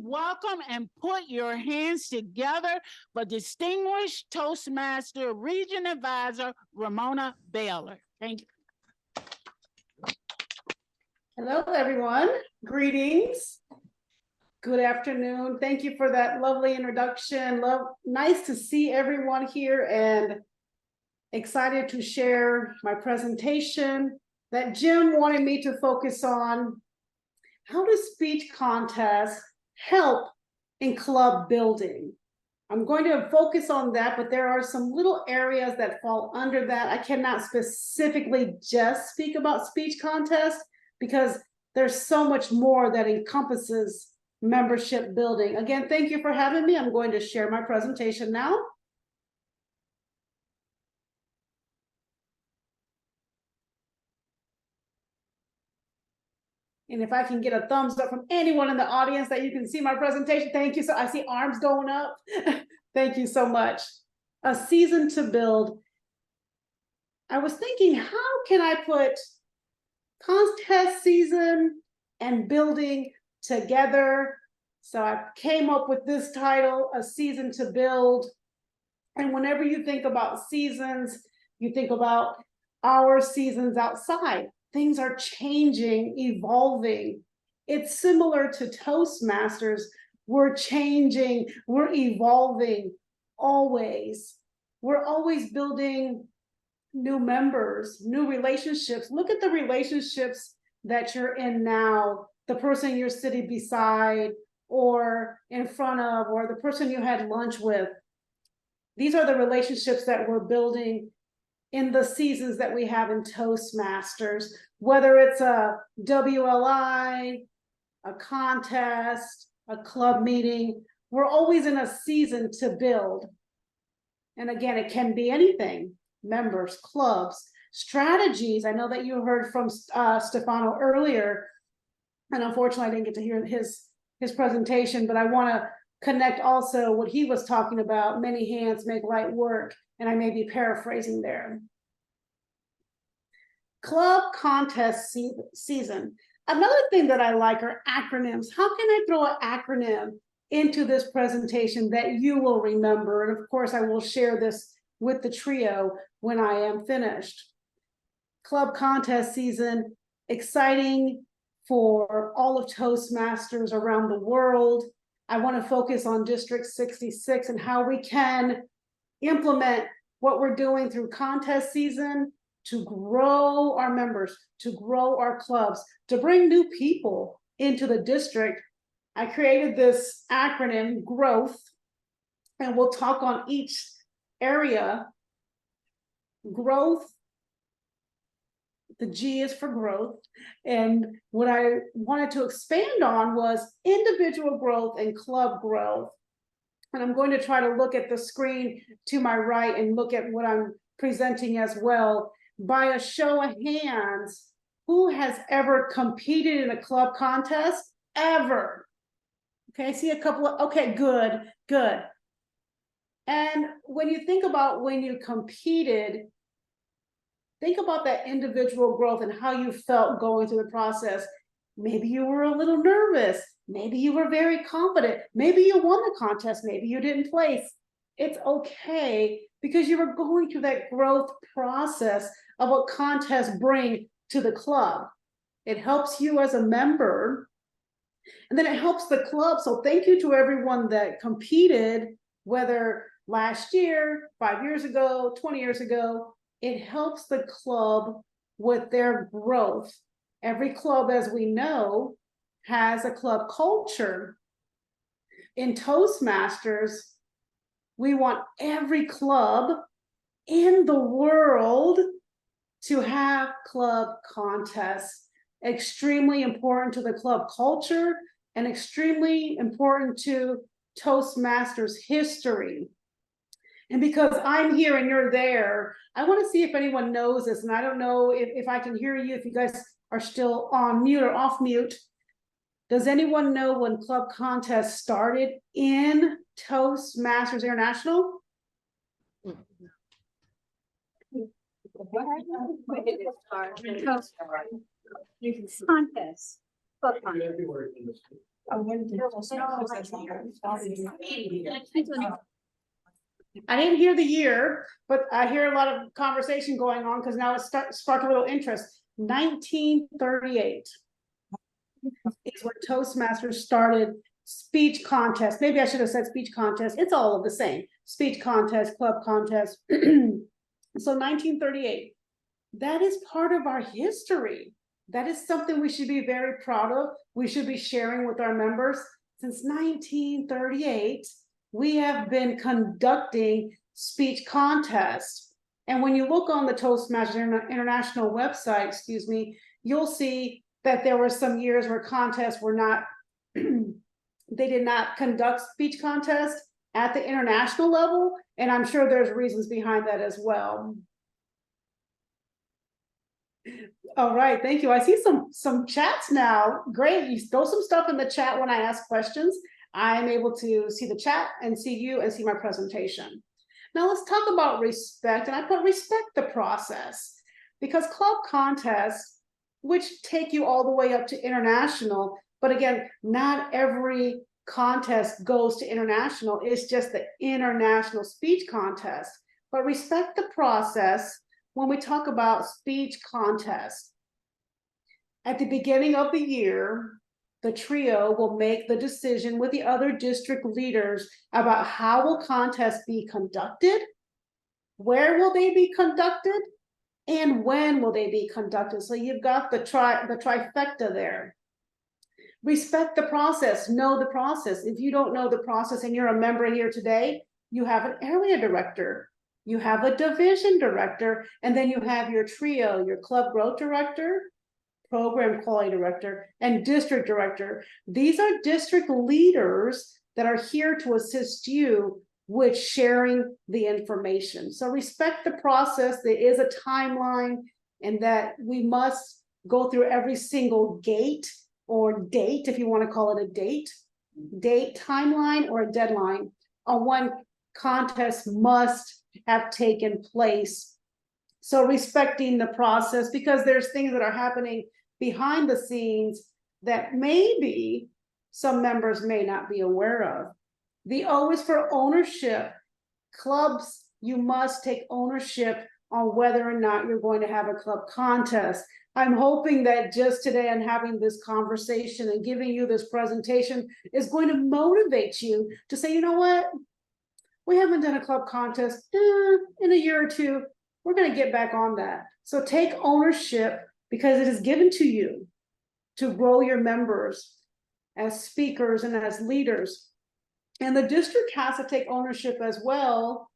welcome and put your hands together for distinguished Toastmaster Region Advisor, Ramona Baylor. Thank you. Hello, everyone. Greetings. Good afternoon. Thank you for that lovely introduction. Nice to see everyone here and excited to share my presentation that Jim wanted me to focus on. How do speech contests help in club building? I'm going to focus on that, but there are some little areas that fall under that. I cannot specifically just speak about speech contests because there's so much more that encompasses membership building. Again, thank you for having me. I'm going to share my presentation now. And if I can get a thumbs up from anyone in the audience that you can see my presentation, thank you. So I see arms going up. Thank you so much. A season to build. I was thinking, how can I put contest season and building together? So I came up with this title, A Season to Build. And whenever you think about seasons, you think about our seasons outside. Things are changing, evolving. It's similar to Toastmasters. We're changing, we're evolving always. We're always building new members, new relationships. Look at the relationships that you're in now, the person you're sitting beside or in front of, or the person you had lunch with. These are the relationships that we're building in the seasons that we have in Toastmasters, whether it's a WLI, a contest, a club meeting. We're always in a season to build. And again, it can be anything. Members, clubs, strategies. I know that you heard from Stefano earlier, and unfortunately I didn't get to hear his presentation, but I want to connect also what he was talking about, many hands make light work, and I may be paraphrasing there. Club contest season. Another thing that I like are acronyms. How can I throw an acronym into this presentation that you will remember? And of course, I will share this with the trio when I am finished. Club contest season, exciting for all of Toastmasters around the world. I want to focus on District 66 and how we can implement what we're doing through contest season to grow our members, to grow our clubs, to bring new people into the district. I created this acronym, growth, and we'll talk on each area. Growth, the G is for growth. And what I wanted to expand on was individual growth and club growth. And I'm going to try to look at the screen to my right and look at what I'm presenting as well. By a show of hands, who has ever competed in a club contest? Ever? Okay, I see a couple of, okay, good. And when you think about when you competed, think about that individual growth and how you felt going through the process. Maybe you were a little nervous. Maybe you were very confident. Maybe you won the contest. Maybe you didn't place. It's okay because you were going through that growth process of what contests bring to the club. It helps you as a member, and then it helps the club. So thank you to everyone that competed, whether last year, 5 years ago, 20 years ago. It helps the club with their growth. Every club, as we know, has a club culture. In Toastmasters, we want every club in the world to have club contests. Extremely important to the club culture and extremely important to Toastmasters history. And because I'm here and you're there, I want to see if anyone knows this. And I don't know if I can hear you, if you guys are still on mute or off mute. Does anyone know when club contests started in Toastmasters International? Contest. I didn't hear the year, but I hear a lot of conversation going on because now it's sparked a little interest. 1938 is when Toastmasters started speech contest. Maybe I should have said speech contest. It's all of the same. Speech contest, club contest. So 1938, that is part of our history. That is something we should be very proud of. We should be sharing with our members. Since 1938, we have been conducting speech contests. And when you look on the Toastmasters International website, excuse me, you'll see that there were some years where contests were not, they did not conduct speech contests at the international level. And I'm sure there's reasons behind that as well. All right, thank you. I see some chats now. Great, you throw some stuff in the chat when I ask questions. I'm able to see the chat and see you and see my presentation. Now let's talk about respect, and I put respect the process, because club contests, which take you all the way up to international, but again, not every contest goes to international. It's just the international speech contest. But respect the process when we talk about speech contests. At the beginning of the year, the trio will make the decision with the other district leaders about how will contests be conducted, where will they be conducted, and when will they be conducted. So you've got the trifecta there. Respect the process, know the process. If you don't know the process and you're a member here today, you have an area director, you have a division director, and then you have your trio, your club growth director, program quality director, and district director. These are district leaders that are here to assist you with sharing the information. So respect the process. There is a timeline, and that we must go through every single gate or date, if you want to call it a date, timeline, or a deadline on when contests must have taken place. So respecting the process, because there's things that are happening behind the scenes that maybe some members may not be aware of. The O is for ownership. Clubs, you must take ownership on whether or not you're going to have a club contest. I'm hoping that just today and having this conversation and giving you this presentation is going to motivate you to say, you know what? We haven't done a club contest in a year or two. We're going to get back on that. So take ownership, because it is given to you to grow your members as speakers and as leaders. And the district has to take ownership as well.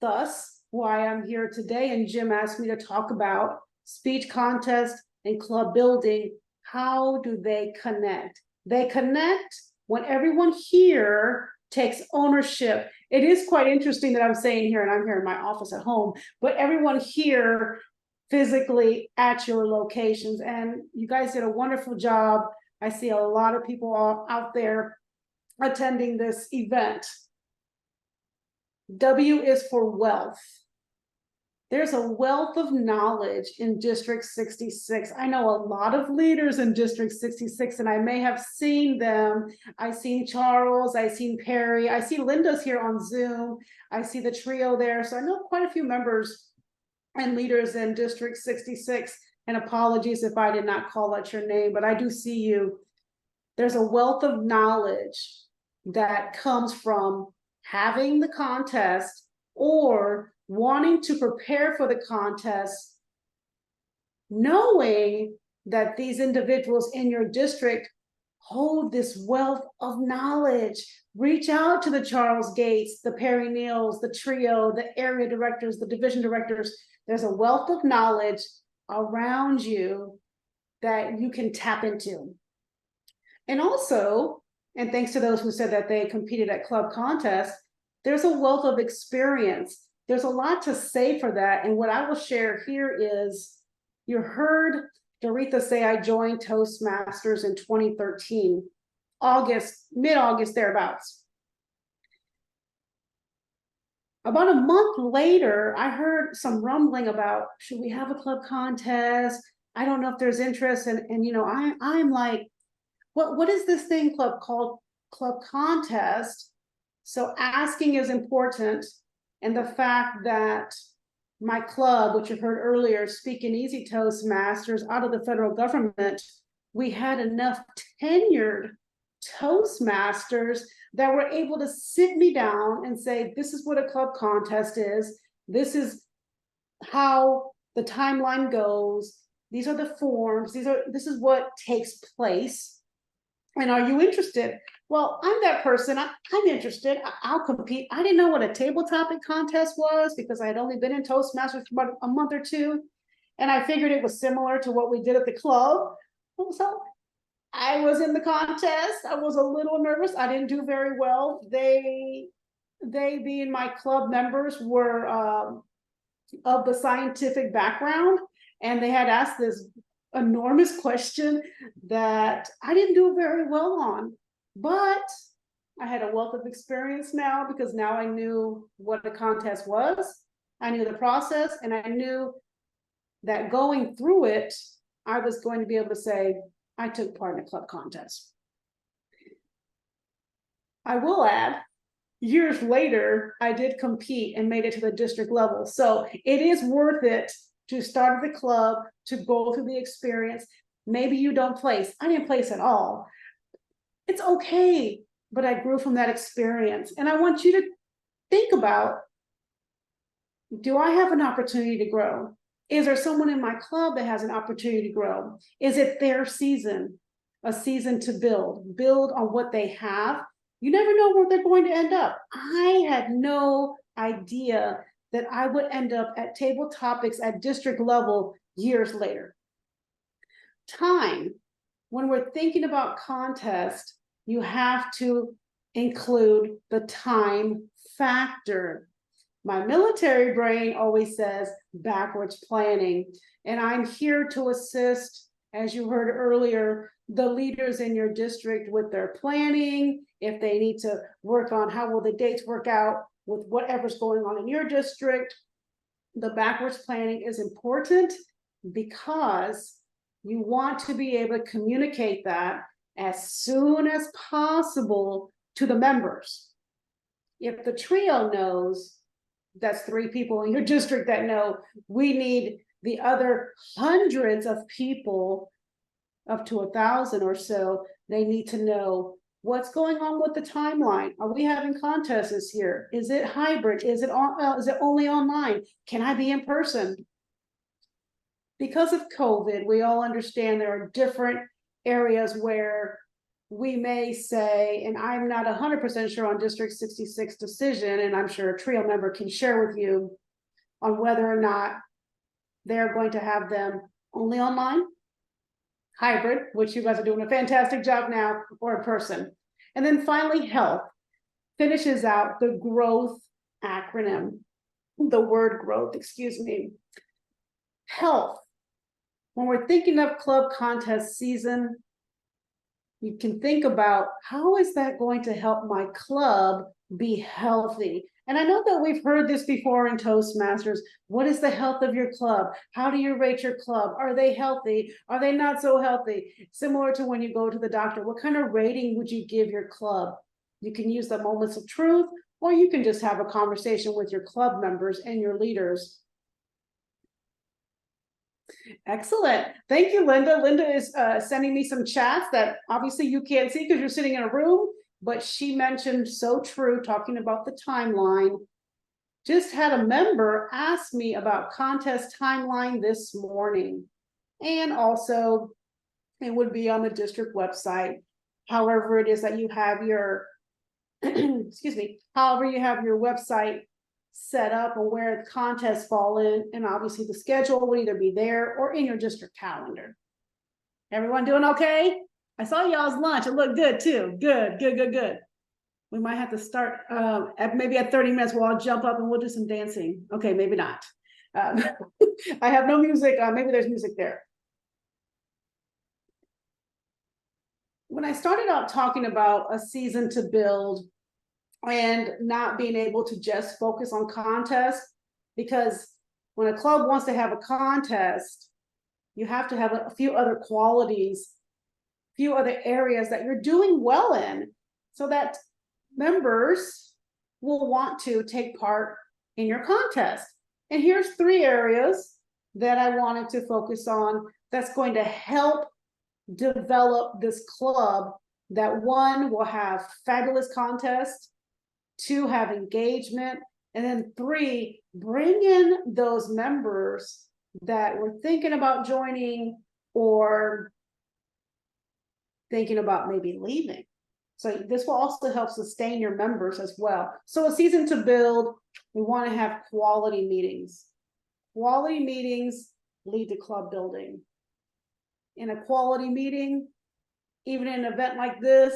Thus, why I'm here today, and Jim asked me to talk about speech contest and club building. How do they connect? They connect when everyone here takes ownership. It is quite interesting that I'm saying here, and I'm here in my office at home, but everyone here physically at your locations. And you guys did a wonderful job. I see a lot of people out there attending this event. W is for wealth. There's a wealth of knowledge in District 66. I know a lot of leaders in District 66, and I may have seen them. I've seen Charles, I've seen Perry, I see Linda's here on Zoom. I see the trio there. So I know quite a few members and leaders in District 66. And apologies if I did not call out your name, but I do see you. There's a wealth of knowledge that comes from having the contest or wanting to prepare for the contest, knowing that these individuals in your district hold this wealth of knowledge. Reach out to the Charles Gates, the Perry Neals, the trio, the area directors, the division directors. There's a wealth of knowledge around you that you can tap into. And also, and thanks to those who said that they competed at club contests, there's a wealth of experience. There's a lot to say for that. And what I will share here is, you heard Doretha say I joined Toastmasters in 2013, August, mid-August, thereabouts. About a month later, I heard some rumbling about, should we have a club contest? I don't know if there's interest. And you know, I'm like, what is this thing club called? Club contest. So asking is important. And the fact that my club, which you've heard earlier, Speaking Easy Toastmasters out of the federal government, we had enough tenured Toastmasters that were able to sit me down and say, this is what a club contest is. This is how the timeline goes. These are the forms. This is what takes place. And are you interested? Well, I'm that person. I'm interested. I'll compete. I didn't know what a table topic contest was because I had only been in Toastmasters for about a month or two. And I figured it was similar to what we did at the club. So I was in the contest. I was a little nervous. I didn't do very well. They being my club members were of the scientific background, and they had asked this enormous question that I didn't do very well on, but I had a wealth of experience now because now I knew what a contest was. I knew the process, and I knew that going through it, I was going to be able to say, I took part in a club contest. I will add, years later, I did compete and made it to the district level. So it is worth it to start at the club, to go through the experience. Maybe you don't place. I didn't place at all. It's okay, but I grew from that experience. And I want you to think about, do I have an opportunity to grow? Is there someone in my club that has an opportunity to grow? Is it their season, a season to build on what they have? You never know where they're going to end up. I had no idea that I would end up at table topics at district level years later. Time. When we're thinking about contest, you have to include the time factor. My military brain always says backwards planning, and I'm here to assist, as you heard earlier, the leaders in your district with their planning. If they need to work on how will the dates work out with whatever's going on in your district, the backwards planning is important because you want to be able to communicate that as soon as possible to the members. If the trio knows, that's 3 people in your district that know, we need the other hundreds of people, up to 1,000 or so, they need to know what's going on with the timeline. Are we having contests this year? Is it hybrid? Is it only online? Can I be in person? Because of COVID, we all understand there are different areas where we may say, and I'm not 100% sure on District 66 decision, and I'm sure a trio member can share with you on whether or not they're going to have them only online, hybrid, which you guys are doing a fantastic job now, or in person. And then finally, health finishes out the growth acronym, the word growth, excuse me. Health. When we're thinking of club contest season, you can think about, how is that going to help my club be healthy? And I know that we've heard this before in Toastmasters. What is the health of your club? How do you rate your club? Are they healthy? Are they not so healthy? Similar to when you go to the doctor, what kind of rating would you give your club? You can use the moments of truth, or you can just have a conversation with your club members and your leaders. Excellent. Thank you, Linda. Linda is sending me some chats that obviously you can't see because you're sitting in a room, but she mentioned so true, talking about the timeline. Just had a member ask me about contest timeline this morning. And also, it would be on the district website. However it is that you have your, excuse me, however you have your website set up or where the contests fall in, and obviously the schedule will either be there or in your district calendar. Everyone doing okay? I saw y'all's lunch. It looked good too. Good, good, good, good. We might have to start maybe at 30 minutes. We'll all jump up and we'll do some dancing. Okay, maybe not. I have no music. Maybe there's music there. When I started out talking about a season to build and not being able to just focus on contests, because when a club wants to have a contest, you have to have a few other qualities, a few other areas that you're doing well in, so that members will want to take part in your contest. And here's 3 areas that I wanted to focus on that's going to help develop this club. That 1 will have fabulous contests, 2 have engagement, and then 3, bring in those members that were thinking about joining or thinking about maybe leaving. So this will also help sustain your members as well. So a season to build, we want to have quality meetings. Quality meetings lead to club building. In a quality meeting, even in an event like this,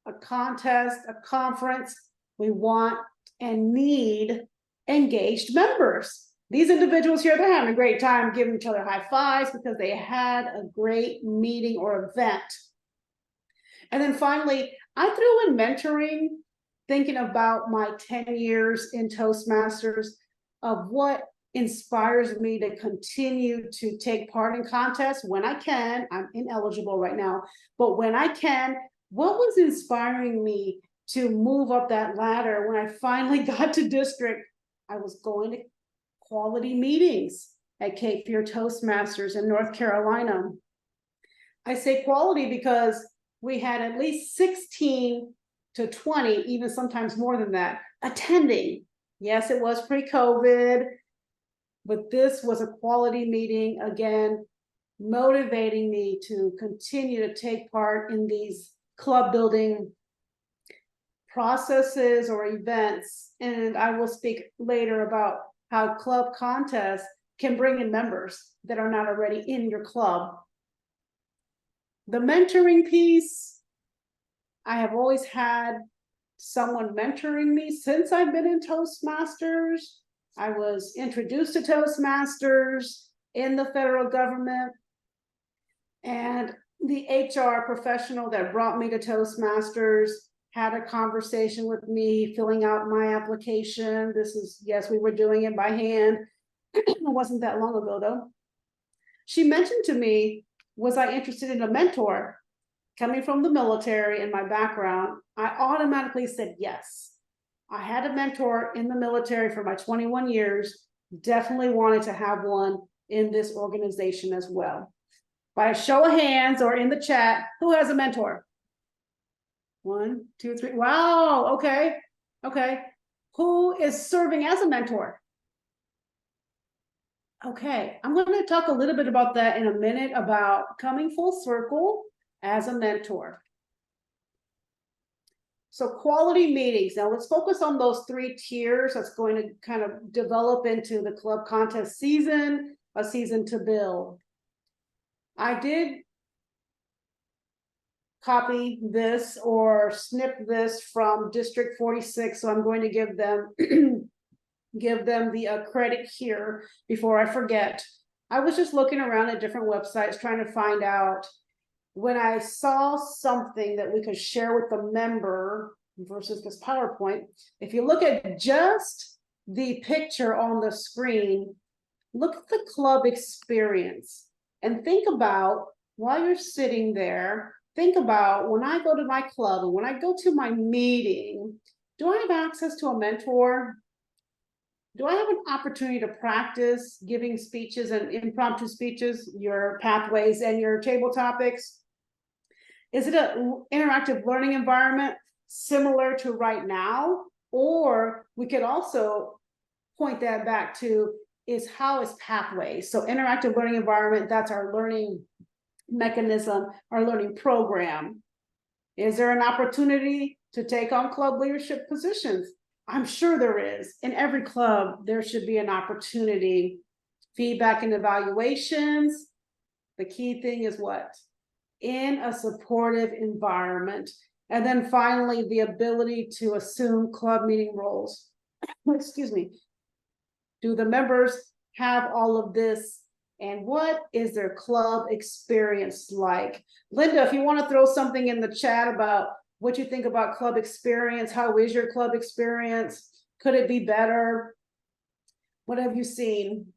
a contest, a conference, we want and need engaged members. These individuals here, they're having a great time giving each other high fives because they had a great meeting or event. And then finally, I threw in mentoring, thinking about my 10 years in Toastmasters, of what inspires me to continue to take part in contests when I can. I'm ineligible right now, but when I can, what was inspiring me to move up that ladder when I finally got to district? I was going to quality meetings at Cape Fear Toastmasters in North Carolina. I say quality because we had at least 16 to 20, even sometimes more than that, attending. Yes, it was pre-COVID, but this was a quality meeting, again, motivating me to continue to take part in these club building processes or events. And I will speak later about how club contests can bring in members that are not already in your club. The mentoring piece, I have always had someone mentoring me since I've been in Toastmasters. I was introduced to Toastmasters in the federal government, and the HR professional that brought me to Toastmasters had a conversation with me, filling out my application. This is, yes, we were doing it by hand. It wasn't that long ago though. She mentioned to me, was I interested in a mentor? Coming from the military and my background, I automatically said yes. I had a mentor in the military for my 21 years, definitely wanted to have one in this organization as well. By a show of hands or in the chat, who has a mentor? 1, 2, 3. Wow, okay, okay. Who is serving as a mentor? Okay, I'm going to talk a little bit about that in a minute, about coming full circle as a mentor. So quality meetings. Now let's focus on those 3 tiers that's going to kind of develop into the club contest season, a season to build. I did copy this or snip this from District 46, so I'm going to give them the credit here before I forget. I was just looking around at different websites trying to find out, when I saw something that we could share with the member versus this PowerPoint. If you look at just the picture on the screen, look at the club experience and think about, while you're sitting there, think about, when I go to my club and when I go to my meeting, do I have access to a mentor? Do I have an opportunity to practice giving speeches and impromptu speeches, your pathways and your table topics? Is it an interactive learning environment similar to right now? Or we could also point that back to, how is pathways? So interactive learning environment, that's our learning mechanism, our learning program. Is there an opportunity to take on club leadership positions? I'm sure there is. In every club, there should be an opportunity. Feedback and evaluations. The key thing is what? In a supportive environment. And then finally, the ability to assume club meeting roles. Excuse me. Do the members have all of this? And what is their club experience like? Linda, if you want to throw something in the chat about what you think about club experience, how is your club experience? Could it be better? What have you seen?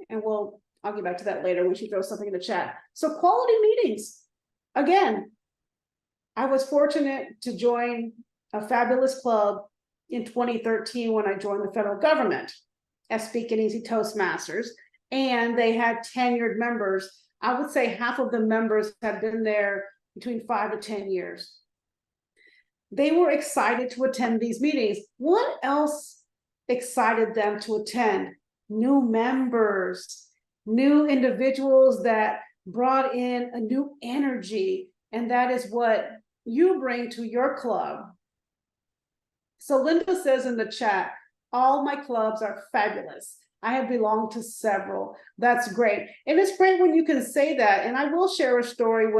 And I'll get back to that later when she throws something in the chat. So quality meetings. Again, I was fortunate to join a fabulous club in 2013 when I joined the federal government as Speaking Easy Toastmasters, and they had tenured members. I would say half of the members had been there between 5 to 10 years. They were excited to attend these meetings. What else excited them to attend? New members, new individuals that brought in a new energy, and that is what you bring to your club. So Linda says in the chat, all my clubs are fabulous. I have belonged to several. That's great. And it's great when you can say that. And I will share a story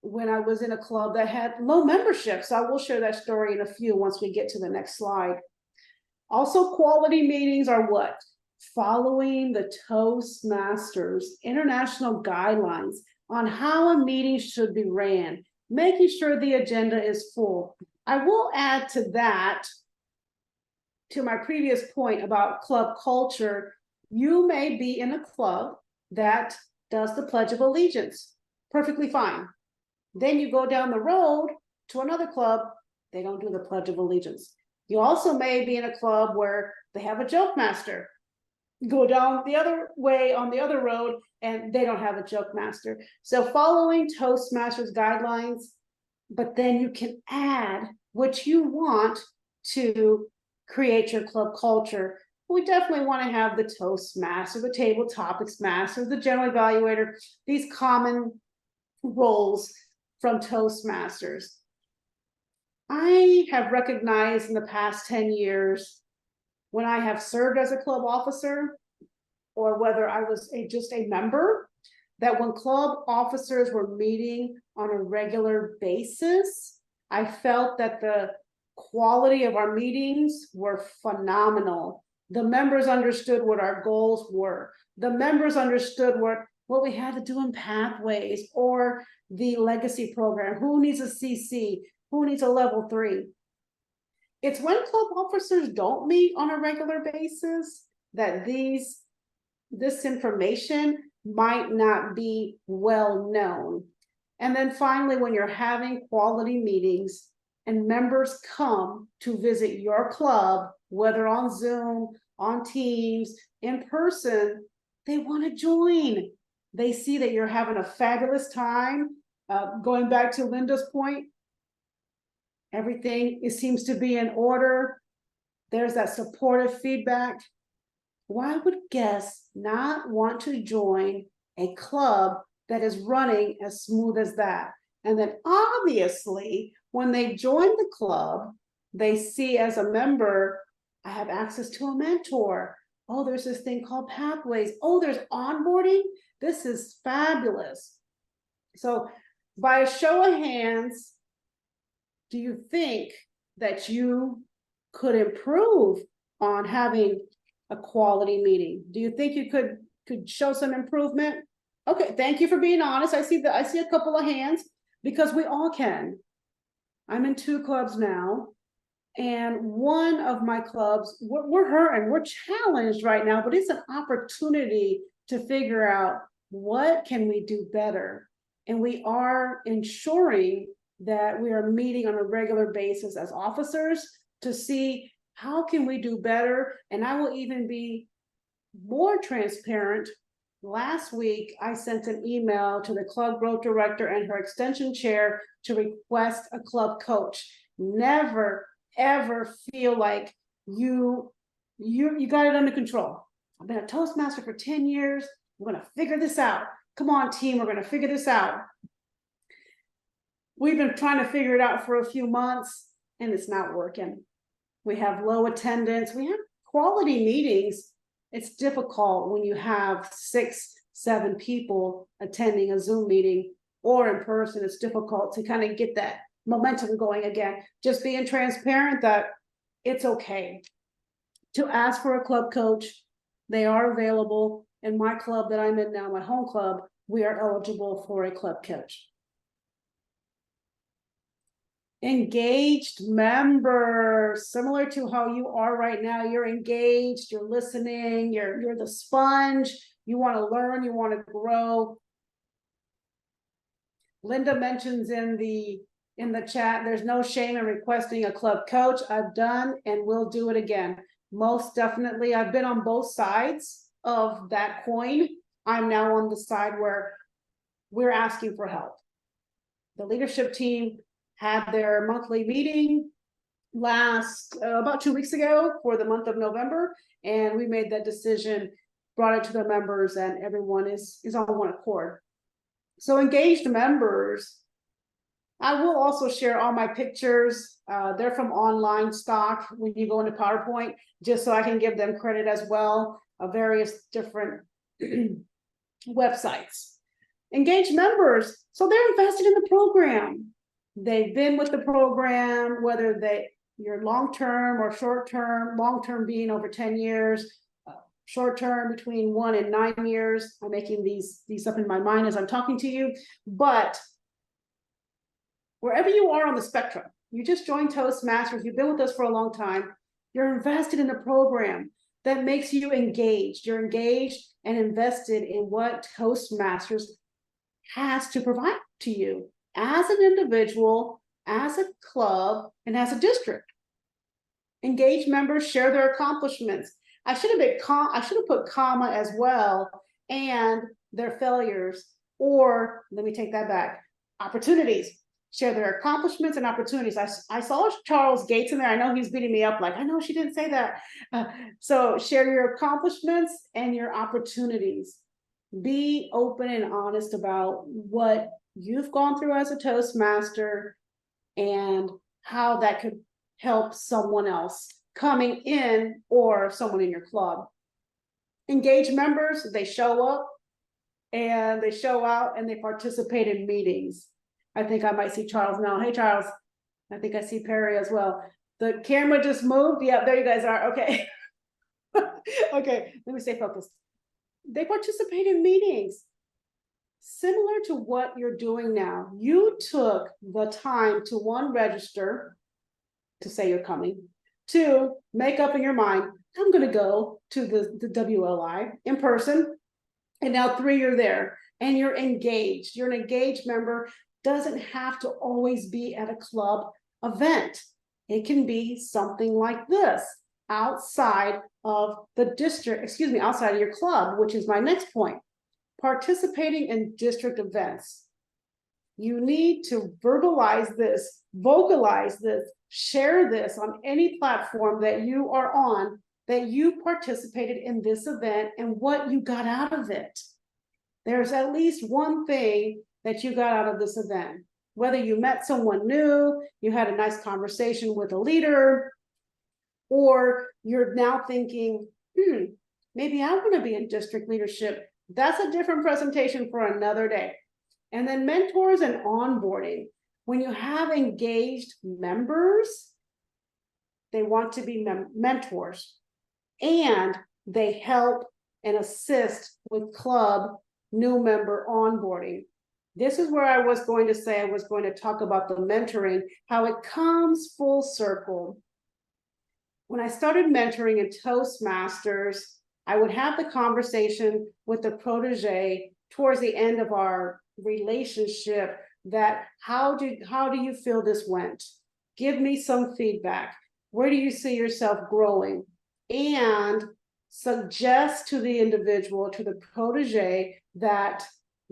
when I was in a club that had low membership. So I will share that story in a few once we get to the next slide. Also, quality meetings are what? Following the Toastmasters international guidelines on how a meeting should be ran, making sure the agenda is full. I will add to that, to my previous point about club culture. You may be in a club that does the Pledge of Allegiance, perfectly fine. Then you go down the road to another club, they don't do the Pledge of Allegiance. You also may be in a club where they have a joke master. Go down the other way on the other road and they don't have a joke master. So following Toastmasters guidelines, but then you can add what you want to create your club culture. We definitely want to have the Toastmaster, the table topics master, the general evaluator, these common roles from Toastmasters. I have recognized in the past 10 years when I have served as a club officer, or whether I was just a member, that when club officers were meeting on a regular basis, I felt that the quality of our meetings were phenomenal. The members understood what our goals were. The members understood what we had to do in pathways or the legacy program. Who needs a CC? Who needs a level 3? It's when club officers don't meet on a regular basis that this information might not be well known. And then finally, when you're having quality meetings and members come to visit your club, whether on Zoom, on Teams, in person, they want to join. They see that you're having a fabulous time. Going back to Linda's point, everything seems to be in order. There's that supportive feedback. Why would guests not want to join a club that is running as smooth as that? And then obviously, when they join the club, they see as a member, I have access to a mentor. Oh, there's this thing called pathways. Oh, there's onboarding. This is fabulous. So by a show of hands, do you think that you could improve on having a quality meeting? Do you think you could show some improvement? Okay, thank you for being honest. I see a couple of hands, because we all can. I'm in 2 clubs now, and one of my clubs, we're hurting, we're challenged right now, but it's an opportunity to figure out what can we do better. And we are ensuring that we are meeting on a regular basis as officers to see how can we do better. And I will even be more transparent. Last week, I sent an email to the club growth director and her extension chair to request a club coach. Never, ever feel like you got it under control. I've been a Toastmaster for 10 years. We're going to figure this out. Come on, team, we're going to figure this out. We've been trying to figure it out for a few months, and it's not working. We have low attendance. We have quality meetings. It's difficult when you have 6, 7 people attending a Zoom meeting, or in person. It's difficult to kind of get that momentum going again. Just being transparent that it's okay to ask for a club coach. They are available. In my club that I'm in now, my home club, we are eligible for a club coach. Engaged member, similar to how you are right now. You're engaged, you're listening, you're the sponge. You want to learn, you want to grow. Linda mentions in the chat, there's no shame in requesting a club coach. I've done and will do it again. Most definitely. I've been on both sides of that coin. I'm now on the side where we're asking for help. The leadership team had their monthly meeting last about 2 weeks ago for the month of November, and we made that decision, brought it to the members, and everyone is on one accord. So engaged members, I will also share all my pictures. They're from online stock when you go into PowerPoint, just so I can give them credit as well of various different websites. Engaged members, so they're invested in the program. They've been with the program, whether you're long-term or short-term, long-term being over 10 years, short-term between 1 and 9 years. I'm making these up in my mind as I'm talking to you, but wherever you are on the spectrum, you just joined Toastmasters, you've been with us for a long time, you're invested in the program that makes you engaged. You're engaged and invested in what Toastmasters has to provide to you as an individual, as a club, and as a district. Engaged members share their accomplishments. I should have put comma as well, and their failures, or let me take that back, opportunities. Share their accomplishments and opportunities. I saw Charles Gates in there. I know he's beating me up like, I know she didn't say that. So share your accomplishments and your opportunities. Be open and honest about what you've gone through as a Toastmaster and how that could help someone else coming in or someone in your club. Engaged members, they show up and they show out and they participate in meetings. I think I might see Charles now. Hey, Charles. I think I see Perry as well. The camera just moved. Yeah, there you guys are. Okay. Okay, let me stay focused. They participate in meetings. Similar to what you're doing now. You took the time to, 1, register to say you're coming. 2, make up in your mind, I'm going to go to the WLI in person. And now 3, you're there and you're engaged. You're an engaged member. Doesn't have to always be at a club event. It can be something like this outside of the district, outside of your club, which is my next point. Participating in district events. You need to verbalize this, vocalize this, share this on any platform that you are on, that you participated in this event and what you got out of it. There's at least one thing that you got out of this event, whether you met someone new, you had a nice conversation with a leader, or you're now thinking, maybe I want to be in district leadership. That's a different presentation for another day. And then mentors and onboarding. When you have engaged members, they want to be mentors, and they help and assist with club new member onboarding. This is where I was going to say, I was going to talk about the mentoring, how it comes full circle. When I started mentoring in Toastmasters, I would have the conversation with the protege towards the end of our relationship that how do you feel this went? Give me some feedback. Where do you see yourself growing? And suggest to the individual, to the protege, that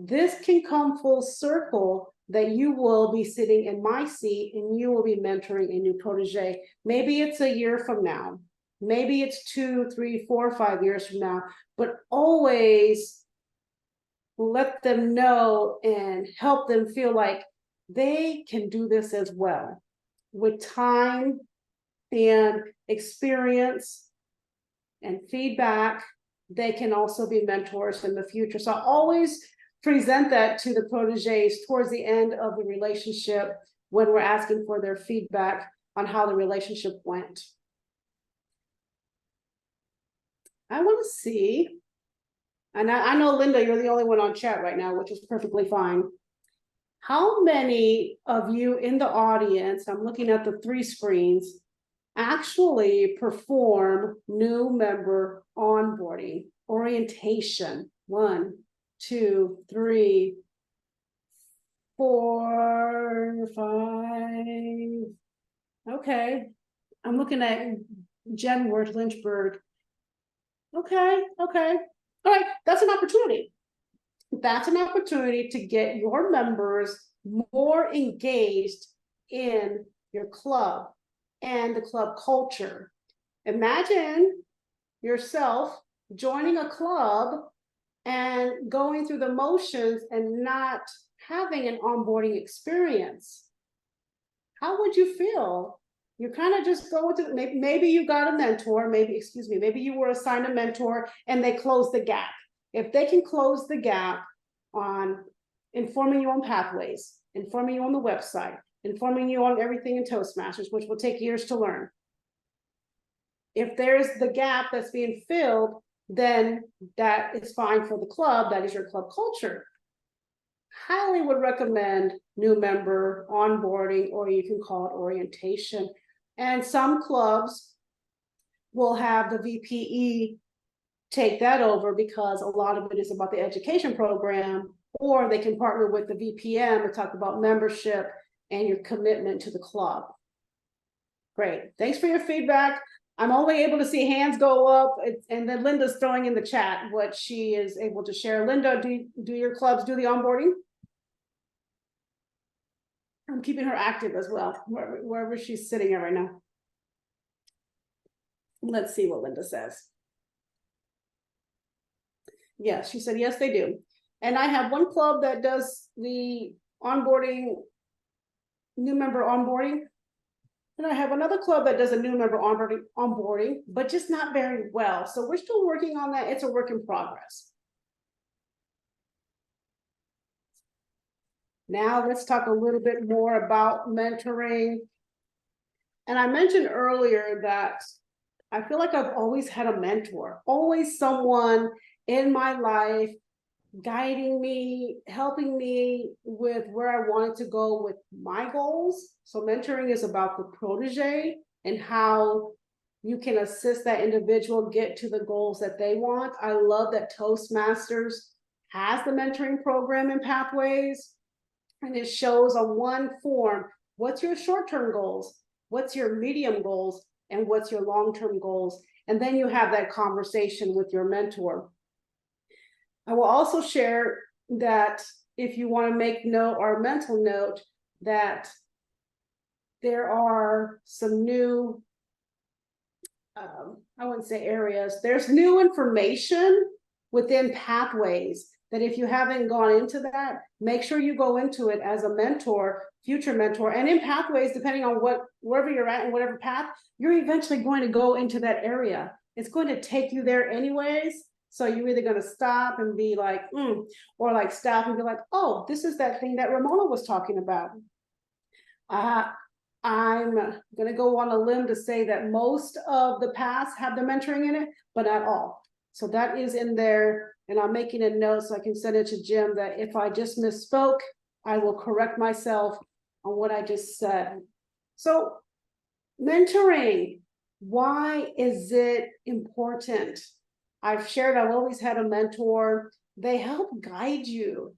this can come full circle, that you will be sitting in my seat and you will be mentoring a new protege. Maybe it's a year from now. Maybe it's 2, 3, 4, 5 years from now, but always let them know and help them feel like they can do this as well. With time and experience and feedback, they can also be mentors in the future. So I always present that to the proteges towards the end of the relationship when we're asking for their feedback on how the relationship went. I want to see, and I know, Linda, you're the only one on chat right now, which is perfectly fine. How many of you in the audience, I'm looking at the 3 screens, actually perform new member onboarding, orientation? 1, 2, 3, 4, 5. Okay. I'm looking at Jen Worth Lynchburg. Okay. All right. That's an opportunity. That's an opportunity to get your members more engaged in your club and the club culture. Imagine yourself joining a club and going through the motions and not having an onboarding experience. How would you feel? You kind of just go into, maybe you got a mentor, maybe you were assigned a mentor and they closed the gap. If they can close the gap on informing you on pathways, informing you on the website, informing you on everything in Toastmasters, which will take years to learn. If there's the gap that's being filled, then that is fine for the club. That is your club culture. Highly would recommend new member onboarding, or you can call it orientation. And some clubs will have the VPE take that over because a lot of it is about the education program, or they can partner with the VPM to talk about membership and your commitment to the club. Great. Thanks for your feedback. I'm only able to see hands go up, and then Linda's throwing in the chat what she is able to share. Linda, do your clubs do the onboarding? I'm keeping her active as well, wherever she's sitting at right now. Let's see what Linda says. Yes, she said, yes, they do. And I have one club that does the onboarding, new member onboarding. And I have another club that does a new member onboarding, but just not very well. So we're still working on that. It's a work in progress. Now let's talk a little bit more about mentoring. And I mentioned earlier that I feel like I've always had a mentor, always someone in my life guiding me, helping me with where I wanted to go with my goals. So mentoring is about the protege and how you can assist that individual get to the goals that they want. I love that Toastmasters has the mentoring program and pathways, and it shows on one form, what's your short-term goals, what's your medium goals, and what's your long-term goals. And then you have that conversation with your mentor. I will also share that if you want to make note or a mental note, that there are some new, I wouldn't say areas, there's new information within pathways that if you haven't gone into that, make sure you go into it as a mentor, future mentor. And in pathways, depending on wherever you're at and whatever path, you're eventually going to go into that area. It's going to take you there anyways. So you're either going to stop and be like, or like stop and be like, oh, this is that thing that Ramona was talking about. I'm going to go on a limb to say that most of the paths have the mentoring in it, but not all. So that is in there. And I'm making a note so I can send it to Jim that if I just misspoke, I will correct myself on what I just said. So mentoring, why is it important? I've shared, I've always had a mentor. They help guide you.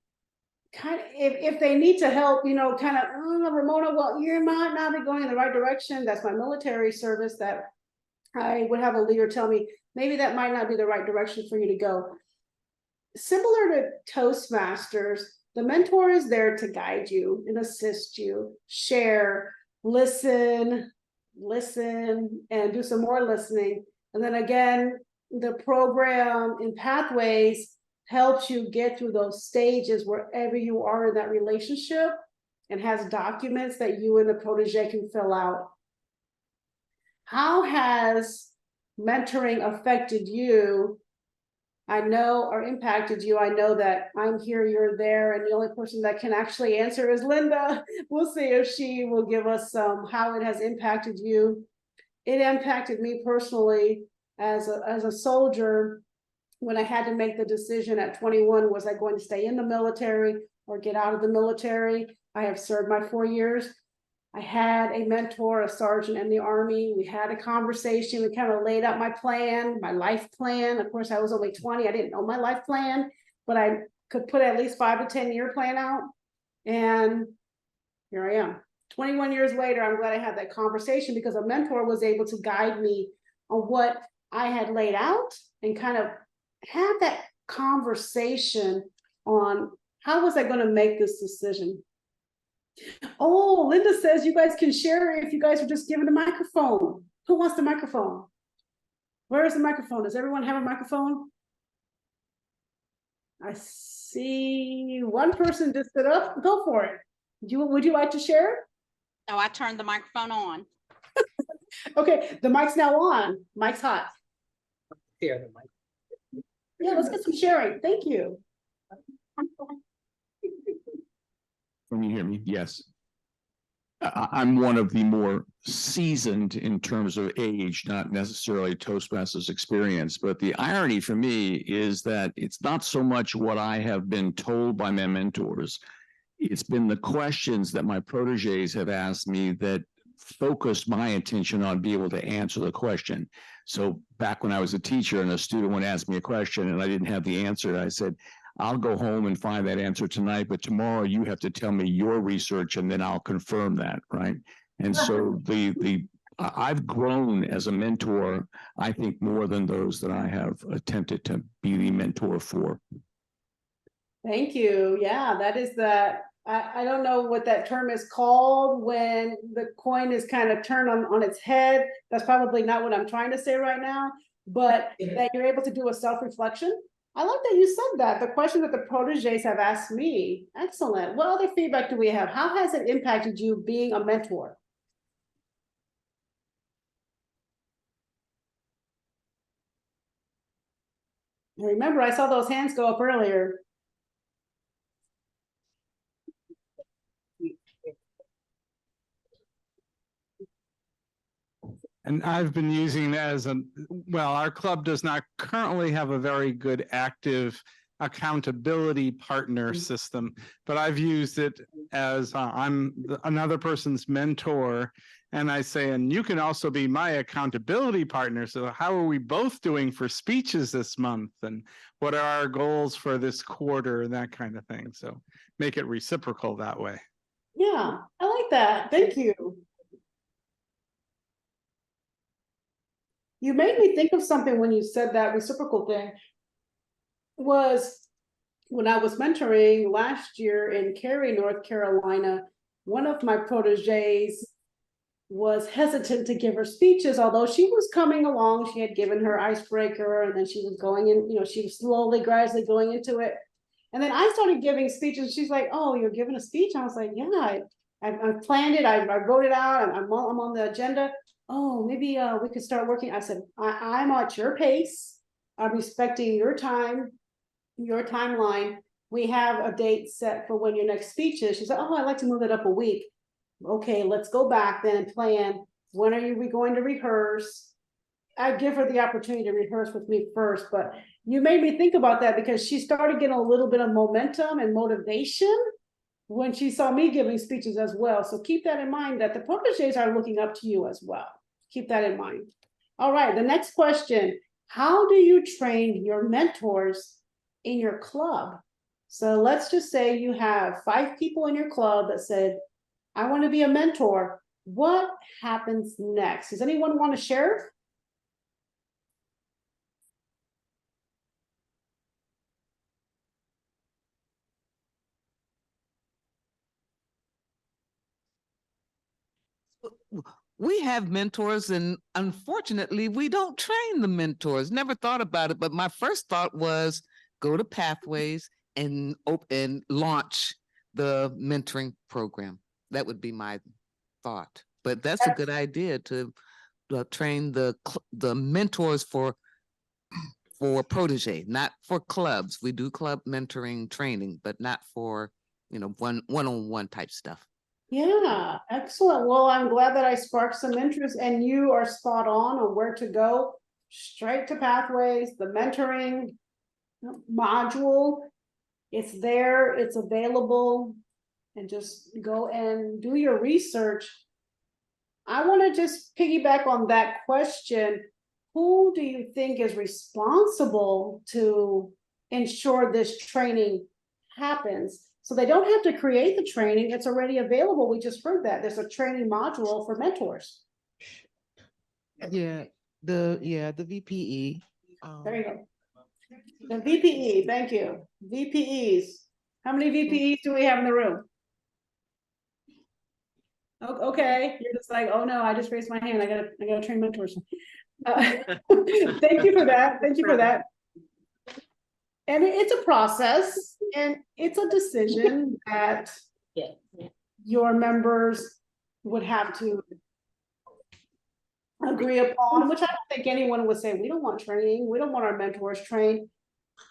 Kind of, if they need to help, you know, kind of, Ramona, well, you might not be going in the right direction. That's my military service, that I would have a leader tell me, maybe that might not be the right direction for you to go. Similar to Toastmasters, the mentor is there to guide you and assist you, share, listen, and do some more listening. And then again, the program in Pathways helps you get through those stages wherever you are in that relationship, and has documents that you and the protege can fill out. How has mentoring affected you? I know, or impacted you. I know that I'm here, you're there, and the only person that can actually answer is Linda. We'll see if she will give us how it has impacted you. It impacted me personally as a soldier when I had to make the decision at 21, was I going to stay in the military or get out of the military? I have served my 4 years. I had a mentor, a sergeant in the Army. We had a conversation. We kind of laid out my plan, my life plan. Of course, I was only 20. I didn't know my life plan, but I could put at least 5 to 10 year plan out. And here I am. 21 years later, I'm glad I had that conversation because a mentor was able to guide me on what I had laid out and kind of have that conversation on how was I going to make this decision. Oh, Linda says you guys can share if you guys are just given the microphone. Who wants the microphone? Where is the microphone? Does everyone have a microphone? I see one person just stood up. Go for it. Would you like to share? Oh, I turned the microphone on. Okay, the mic's now on. Mic's hot. Share the mic. Yeah, let's get some sharing. Thank you. Can you hear me? Yes. I'm one of the more seasoned in terms of age, not necessarily Toastmasters experience, but the irony for me is that it's not so much what I have been told by my mentors. It's been the questions that my proteges have asked me that focused my attention on being able to answer the question. So back when I was a teacher and a student would ask me a question and I didn't have the answer, I said, I'll go home and find that answer tonight, but tomorrow you have to tell me your research and then I'll confirm that, right? And so I've grown as a mentor, I think, more than those that I have attempted to be the mentor for. Thank you. Yeah, that is that. I don't know what that term is called when the coin is kind of turned on its head. That's probably not what I'm trying to say right now, but that you're able to do a self-reflection. I like that you said that. The question that the proteges have asked me. Excellent. What other feedback do we have? How has it impacted you being a mentor? Remember, I saw those hands go up earlier. And I've been using it as our club does not currently have a very good active accountability partner system, but I've used it as I'm another person's mentor. And I say, and you can also be my accountability partner. So how are we both doing for speeches this month? And what are our goals for this quarter and that kind of thing? So make it reciprocal that way. Yeah, I like that. Thank you. You made me think of something when you said that reciprocal thing. Was when I was mentoring last year in Cary, North Carolina, one of my proteges was hesitant to give her speeches, although she was coming along. She had given her icebreaker and then she was going in, she was slowly, gradually going into it. And then I started giving speeches. She's like, oh, you're giving a speech? I was like, yeah, I planned it. I wrote it out. I'm on the agenda. Oh, maybe we could start working. I said, I'm at your pace. I'm respecting your time, your timeline. We have a date set for when your next speech is. She said, oh, I'd like to move it up a week. Okay, let's go back then and plan. When are we going to rehearse? I give her the opportunity to rehearse with me first, but you made me think about that because she started getting a little bit of momentum and motivation when she saw me giving speeches as well. So keep that in mind that the proteges are looking up to you as well. Keep that in mind. All right, the next question. How do you train your mentors in your club? So let's just say you have 5 people in your club that said, I want to be a mentor. What happens next? Does anyone want to share? We have mentors, and unfortunately, we don't train the mentors. Never thought about it, but my first thought was go to Pathways and launch the mentoring program. That would be my thought. But that's a good idea to train the mentors for protege, not for clubs. We do club mentoring training, but not for one-on-one type stuff. Yeah, excellent. Well, I'm glad that I sparked some interest and you are spot on where to go. Straight to Pathways, the mentoring module. It's there, it's available, and just go and do your research. I want to just piggyback on that question. Who do you think is responsible to ensure this training happens? So they don't have to create the training. It's already available. We just heard that. There's a training module for mentors. Yeah, the VPE. There you go. The VPE, thank you. VPEs. How many VPEs do we have in the room? Okay, you're just like, oh no, I just raised my hand. I gotta train mentors. Thank you for that. Thank you for that. And it's a process and it's a decision that your members would have to agree upon, which I don't think anyone would say, we don't want training. We don't want our mentors trained.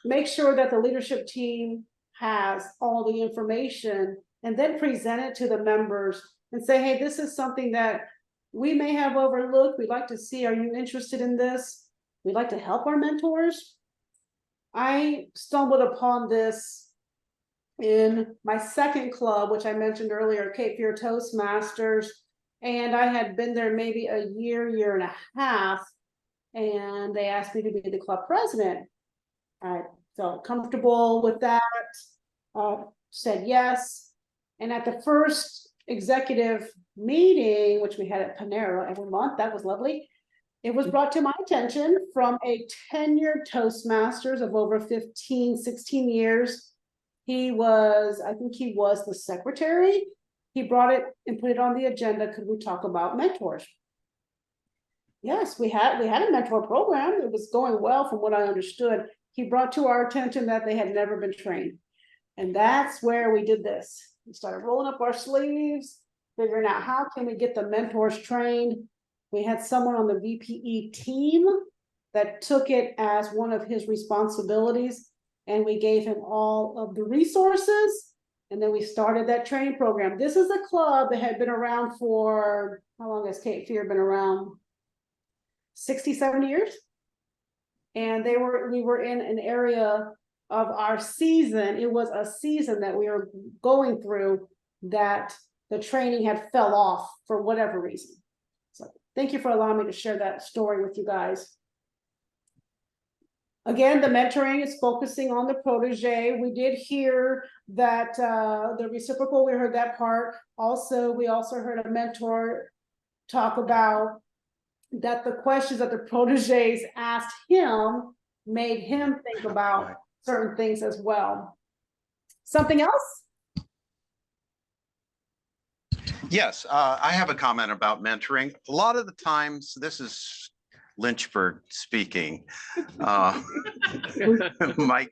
Make sure that the leadership team has all the information and then present it to the members and say, hey, this is something that we may have overlooked. We'd like to see, are you interested in this? We'd like to help our mentors. I stumbled upon this in my second club, which I mentioned earlier, Cape Fear Toastmasters. And I had been there maybe a year and a half, and they asked me to be the club president. I felt comfortable with that, said yes. And at the first executive meeting, which we had at Panera every month, that was lovely. It was brought to my attention from a tenured Toastmasters of over 15, 16 years. He was, I think he was the secretary. He brought it and put it on the agenda. Could we talk about mentors? Yes, we had a mentor program. It was going well from what I understood. He brought to our attention that they had never been trained. And that's where we did this. We started rolling up our sleeves, figuring out how can we get the mentors trained. We had someone on the VPE team that took it as one of his responsibilities, and we gave him all of the resources. And then we started that training program. This is a club that had been around for, how long has Cape Fear been around? 67 years. And we were in an area of our season. It was a season that we were going through that the training had fell off for whatever reason. So thank you for allowing me to share that story with you guys. Again, the mentoring is focusing on the protege. We did hear that the reciprocal, we heard that part. We also heard a mentor talk about that the questions that the proteges asked him made him think about certain things as well. Something else? Yes, I have a comment about mentoring. A lot of the times, this is Lynchburg speaking, Mike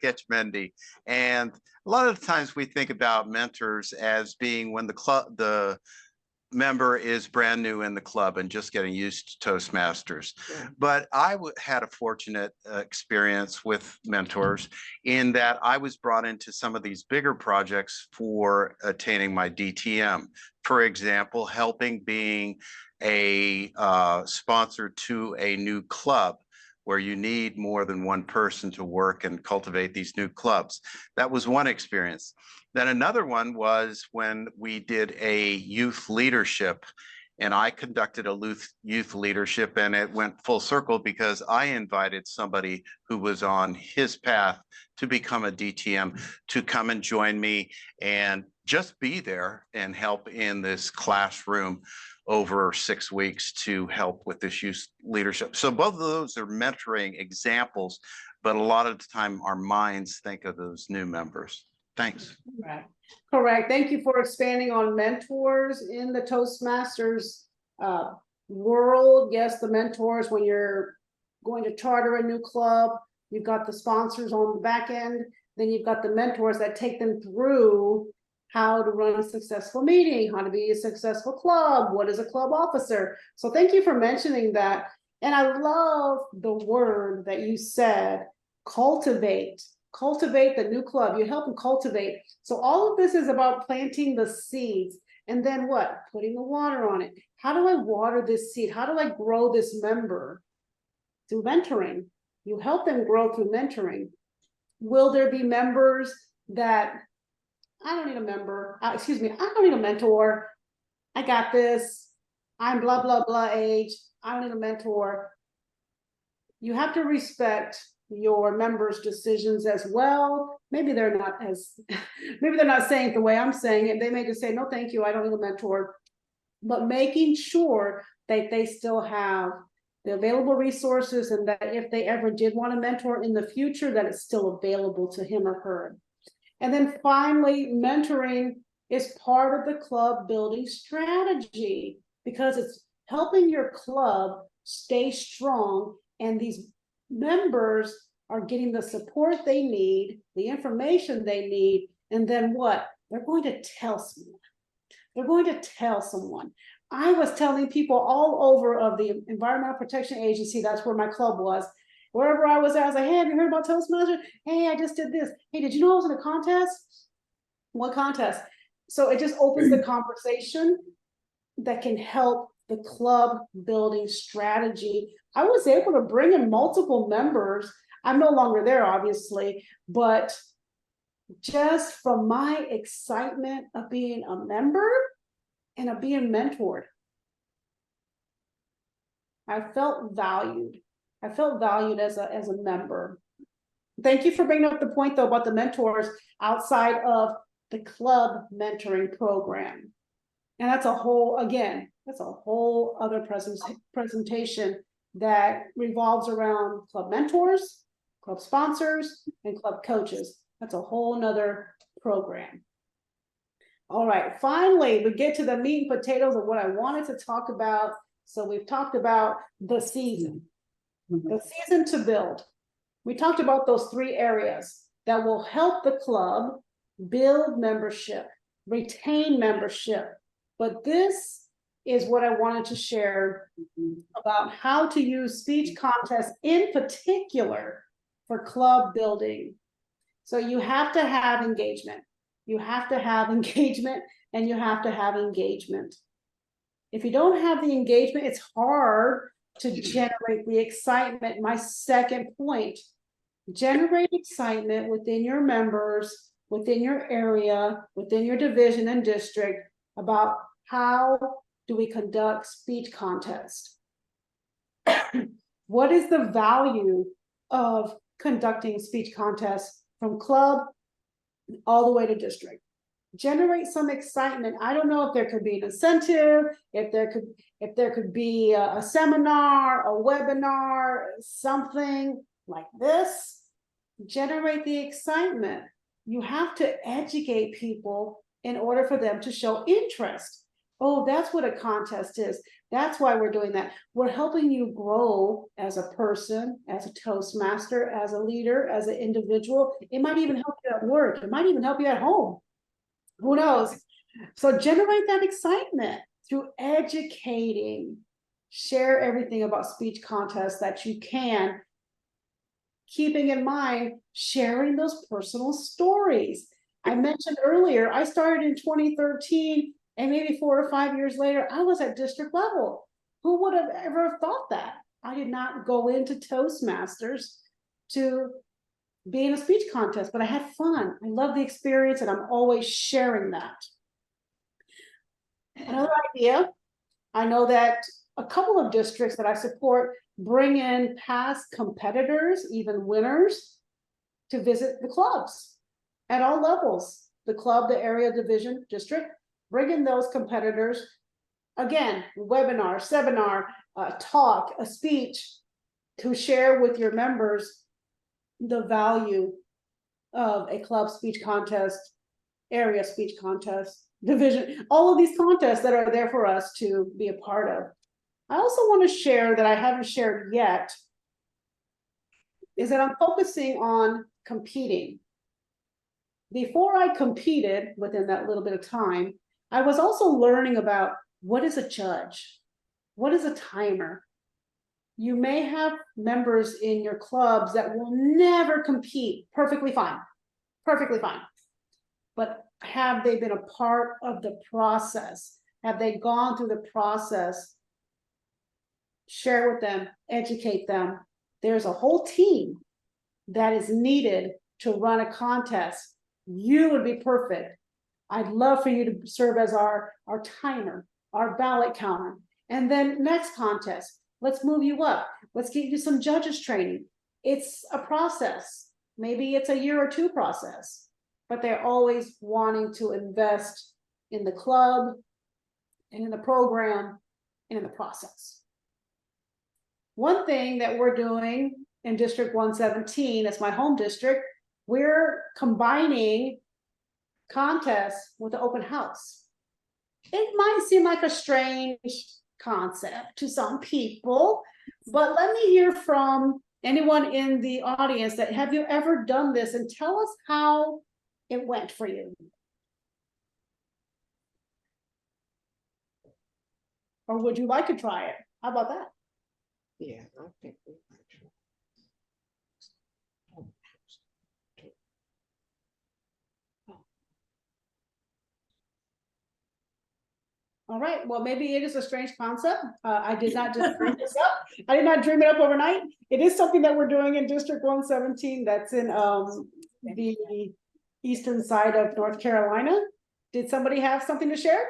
Etchmendy, and a lot of the times we think about mentors as being when the member is brand new in the club and just getting used to Toastmasters. Yeah. But I had a fortunate experience with mentors in that I was brought into some of these bigger projects for attaining my DTM. For example, helping being a sponsor to a new club where you need more than one person to work and cultivate these new clubs. That was one experience. Then another one was when we did a youth leadership, and I conducted a youth leadership, and it went full circle because I invited somebody who was on his path to become a DTM to come and join me and just be there and help in this classroom over 6 weeks to help with this youth leadership. So both of those are mentoring examples, but a lot of the time our minds think of those new members. Thanks. Correct. Thank you for expanding on mentors in the Toastmasters world. Yes, the mentors, when you're going to charter a new club, you've got the sponsors on the back end, then you've got the mentors that take them through how to run a successful meeting, how to be a successful club, what is a club officer. So thank you for mentioning that. And I love the word that you said, cultivate. Cultivate the new club. You help them cultivate. So all of this is about planting the seeds. And then what? Putting the water on it. How do I water this seed? How do I grow this member? Through mentoring. You help them grow through mentoring. Will there be members that, I don't need a member, I don't need a mentor. I got this. I'm blah, blah, blah age. I don't need a mentor. You have to respect your members' decisions as well. maybe they're not as, maybe they're not saying it the way I'm saying it. They may just say, no, thank you, I don't need a mentor. But making sure that they still have the available resources, and that if they ever did want a mentor in the future, that it's still available to him or her. And then finally, mentoring is part of the club building strategy, because it's helping your club stay strong, and these members are getting the support they need, the information they need, and then what? They're going to tell someone. They're going to tell someone. I was telling people all over of the Environmental Protection Agency, that's where my club was. Wherever I was at, I was like, hey, have you heard about Toastmasters? Hey, I just did this. Hey, did you know I was in a contest? What contest? So it just opens the conversation that can help the club building strategy. I was able to bring in multiple members. I'm no longer there, obviously, but just from my excitement of being a member and of being mentored, I felt valued. I felt valued as a member. Thank you for bringing up the point, though, about the mentors outside of the club mentoring program. And that's a whole, again, that's a whole other presentation that revolves around club mentors, club sponsors, and club coaches. That's a whole nother program. All right, finally, we get to the meat and potatoes of what I wanted to talk about. So we've talked about the season to build. We talked about those 3 areas that will help the club build membership, retain membership. But this is what I wanted to share about how to use speech contests in particular for club building. So you have to have engagement. You have to have engagement, and you have to have engagement. If you don't have the engagement, it's hard to generate the excitement. My second point, generate excitement within your members, within your area, within your division and district about how do we conduct speech contests. What is the value of conducting speech contests from club all the way to district? Generate some excitement. I don't know if there could be an incentive, if there could be a seminar, a webinar, something like this. Generate the excitement. You have to educate people in order for them to show interest. Oh, that's what a contest is. That's why we're doing that. We're helping you grow as a person, as a Toastmaster, as a leader, as an individual. It might even help you at work. It might even help you at home. Who knows? So generate that excitement through educating. Share everything about speech contests that you can, keeping in mind sharing those personal stories. I mentioned earlier, I started in 2013, and maybe 4 or 5 years later, I was at district level. Who would have ever thought that? I did not go into Toastmasters to be in a speech contest, but I had fun. I love the experience, and I'm always sharing that. Another idea, I know that a couple of districts that I support bring in past competitors, even winners, to visit the clubs at all levels. The club, the area, division, district, bring in those competitors. Again, webinar, seminar, talk, a speech to share with your members the value of a club speech contest, area speech contest, division, all of these contests that are there for us to be a part of. I also want to share that I haven't shared yet is that I'm focusing on competing. Before I competed within that little bit of time, I was also learning about what is a judge? What is a timer? You may have members in your clubs that will never compete. Perfectly fine. Perfectly fine. But have they been a part of the process? Have they gone through the process? Share with them, educate them. There's a whole team that is needed to run a contest. You would be perfect. I'd love for you to serve as our timer, our ballot counter. And then next contest, let's move you up. Let's get you some judges training. It's a process. maybe it's a year or two process, but they're always wanting to invest in the club and in the program and in the process. One thing that we're doing in District 117, that's my home district, we're combining contests with the open house. It might seem like a strange concept to some people, but let me hear from anyone in the audience that have you ever done this, and tell us how it went for you. Or would you like to try it? How about that? Yeah, I think we actually. All right, well, maybe it is a strange concept. I did not just dream this up. I did not dream it up overnight. It is something that we're doing in District 117. That's in the eastern side of North Carolina. Did somebody have something to share?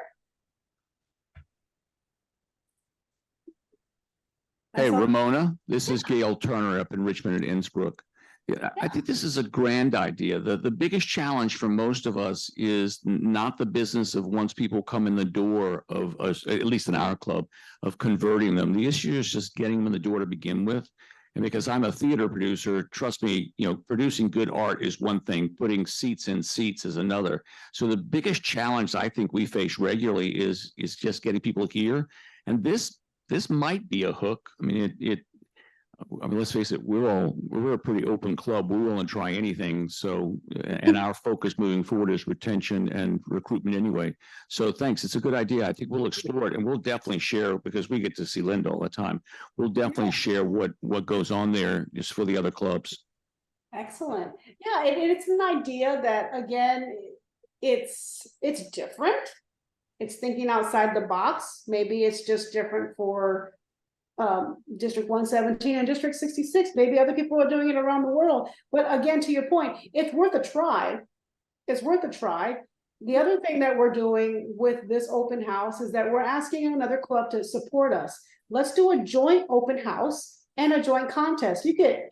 Hey, saw- Ramona, this is Gail Turner up in Richmond and Innsbruck. Yeah, I think this is a grand idea. The biggest challenge for most of us is not the business of once people come in the door of us, at least in our club, of converting them. The issue is just getting them in the door to begin with. And because I'm a theater producer, trust me, producing good art is one thing, putting seats in seats is another. So the biggest challenge I think we face regularly is just getting people here. And this might be a hook. I mean, let's face it, we're a pretty open club. We're willing to try anything. So, and our focus moving forward is retention and recruitment anyway. So thanks. It's a good idea. I think we'll explore it, and we'll definitely share, because we get to see Linda all the time. We'll definitely share what goes on there just for the other clubs. Excellent. Yeah, it's an idea that, again, it's different. It's thinking outside the box. Maybe it's just different for District 117 and District 66. Maybe other people are doing it around the world. But again, to your point, it's worth a try. It's worth a try. The other thing that we're doing with this open house is that we're asking another club to support us. Let's do a joint open house and a joint contest. You get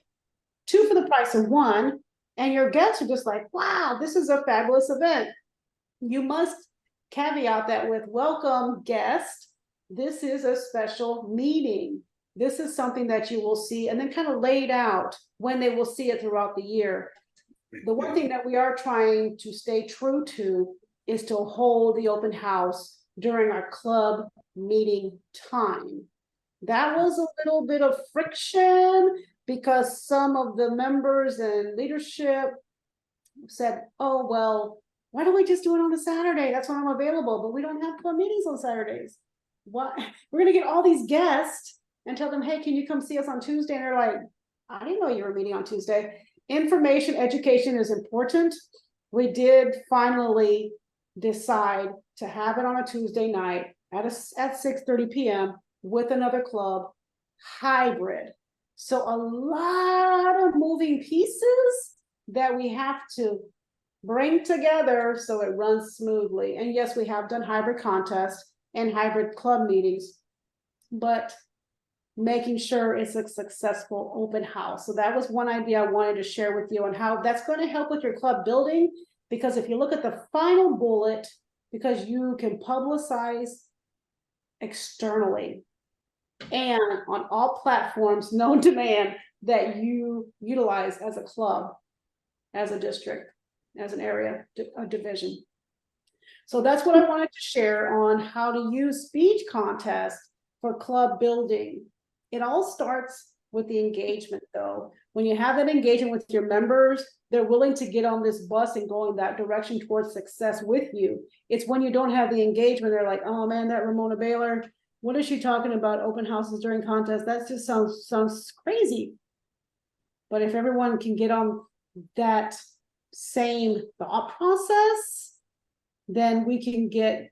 2 for the price of 1, and your guests are just like, wow, this is a fabulous event. You must caveat that with welcome guests. This is a special meeting. This is something that you will see, and then kind of laid out when they will see it throughout the year. The one thing that we are trying to stay true to is to hold the open house during our club meeting time. That was a little bit of friction because some of the members and leadership said, oh, well, why don't we just do it on a Saturday? That's when I'm available, but we don't have club meetings on Saturdays. What? We're gonna get all these guests and tell them, hey, can you come see us on Tuesday? And they're like, I didn't know you were meeting on Tuesday. Information education is important. We did finally decide to have it on a Tuesday night at 6:30 p.m. with another club, hybrid. So a lot of moving pieces that we have to bring together so it runs smoothly. And yes, we have done hybrid contests and hybrid club meetings, but making sure it's a successful open house. So that was one idea I wanted to share with you on how that's going to help with your club building. Because if you look at the final bullet, because you can publicize externally and on all platforms known to man that you utilize as a club, as a district, as an area, a division. So that's what I wanted to share on how to use speech contests for club building. It all starts with the engagement though. When you have that engagement with your members, they're willing to get on this bus and go in that direction towards success with you. It's when you don't have the engagement, they're like, oh man, that Ramona Baylor, what is she talking about open houses during contests? That just sounds crazy. But if everyone can get on that same thought process, then we can get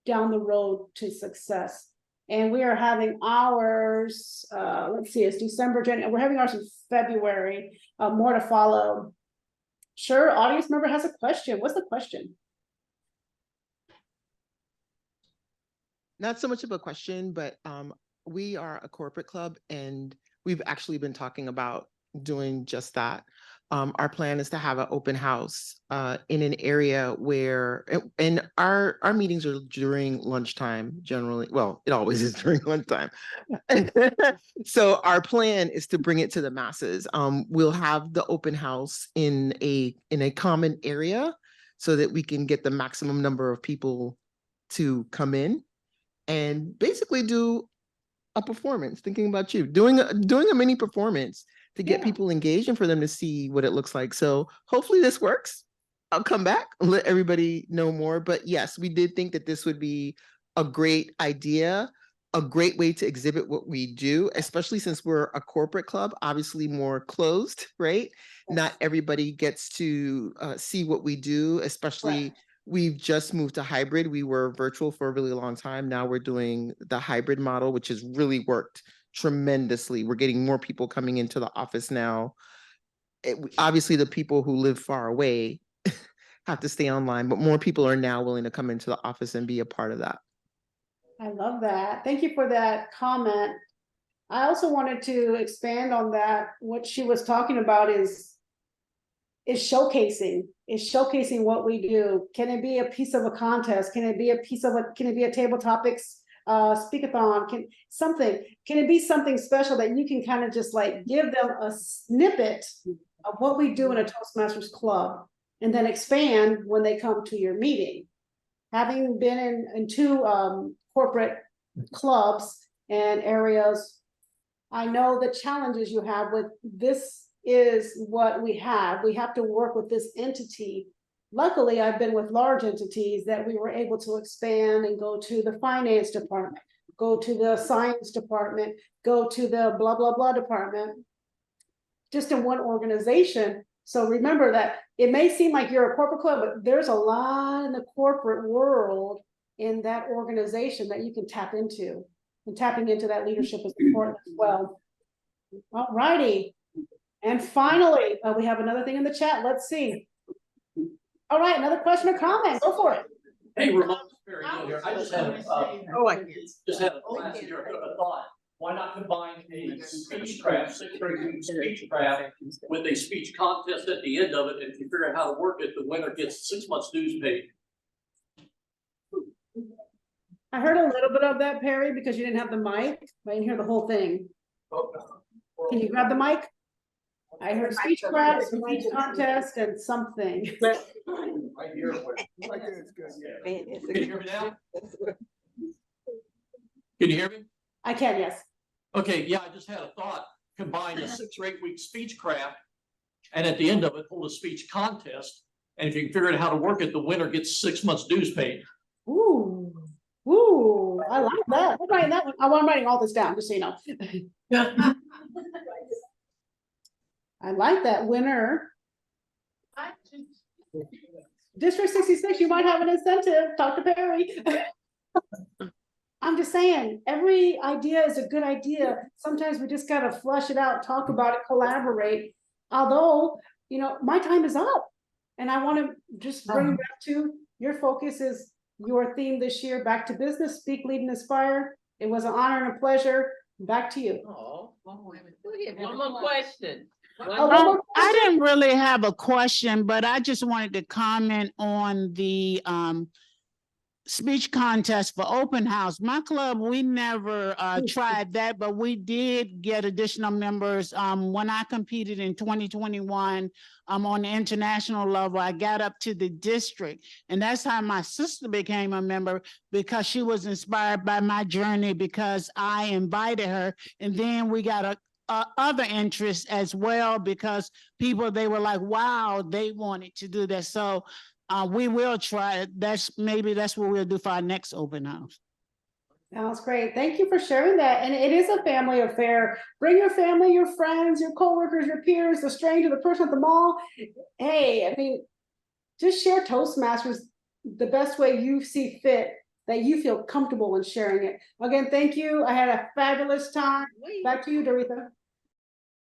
down the road to success. And we are having ours, let's see, it's December, January. We're having ours in February, more to follow. Sure, audience member has a question. What's the question? Not so much of a question, but we are a corporate club and we've actually been talking about doing just that. Our plan is to have an open house in an area where, and our meetings are during lunchtime generally. Well, it always is during lunchtime. So our plan is to bring it to the masses. We'll have the open house in a common area so that we can get the maximum number of people to come in and basically do a performance, thinking about you, doing a mini performance to get people engaged and for them to see what it looks like. So hopefully this works. I'll come back and let everybody know more. But yes, we did think that this would be a great idea, a great way to exhibit what we do, especially since we're a corporate club, obviously more closed, right? Not everybody gets to see what we do, especially we've just moved to hybrid. We were virtual for a really long time. Now we're doing the hybrid model, which has really worked tremendously. We're getting more people coming into the office now. Obviously, the people who live far away have to stay online, but more people are now willing to come into the office and be a part of that. I love that. Thank you for that comment. I also wanted to expand on that. What she was talking about is showcasing what we do. Can it be a piece of a contest? Can it be a table topics speakathon? Can it be something special that you can kind of just like give them a snippet of what we do in a Toastmasters club and then expand when they come to your meeting? Having been in two corporate clubs and areas, I know the challenges you have with this. Is what we have. We have to work with this entity. Luckily, I've been with large entities that we were able to expand and go to the finance department, go to the science department, go to the blah, blah, blah department, just in one organization. So remember that it may seem like you're a corporate club, but there's a lot in the corporate world in that organization that you can tap into. And tapping into that leadership is important as well. All righty. And finally, we have another thing in the chat. Let's see. All right, another question or comment. Go for it. Hey, Ramona, very good here. I just had a thought. Why not combine a speech craft, 6 grade speech craft with a speech contest at the end of it? And if you figure out how to work it, the winner gets 6 months dues paid. I heard a little bit of that, Perry, because you didn't have the mic. I didn't hear the whole thing. Can you grab the mic? I heard speech craft, speech contest, and something. Right here. Right there, it's good. Yeah. Can you hear me now? Can you hear me? I can, yes. Okay, yeah, I just had a thought. Combine a 6 or 8 week speech craft, and at the end of it, hold a speech contest. And if you can figure out how to work it, the winner gets 6 months dues paid. Ooh, ooh, I like that. I'm writing that one. I'm writing all this down, just so you know. I like that. Winner. District 66, you might have an incentive. Talk to Perry. I'm just saying, every idea is a good idea. Sometimes we just got to flush it out, talk about it, collaborate. Although, you know, my time is up. And I want to just bring back to your focus is your theme this year, back to business, speak, lead, and inspire. It was an honor and a pleasure. Back to you. Oh, one more question. I didn't really have a question, but I just wanted to comment on the speech contest for open house. My club, we never tried that, but we did get additional members. When I competed in 2021 on the international level, I got up to the district, and that's how my sister became a member, because she was inspired by my journey because I invited her, and then we got other interests as well, because people, they were like, wow, they wanted to do that. So we will try it. That's what we'll do for our next open house. Sounds great. Thank you for sharing that. And it is a family affair. Bring your family, your friends, your coworkers, your peers, the stranger, the person at the mall. Hey, I mean, just share Toastmasters the best way you see fit, that you feel comfortable in sharing it. Again, thank you. I had a fabulous time. Back to you, Doretha.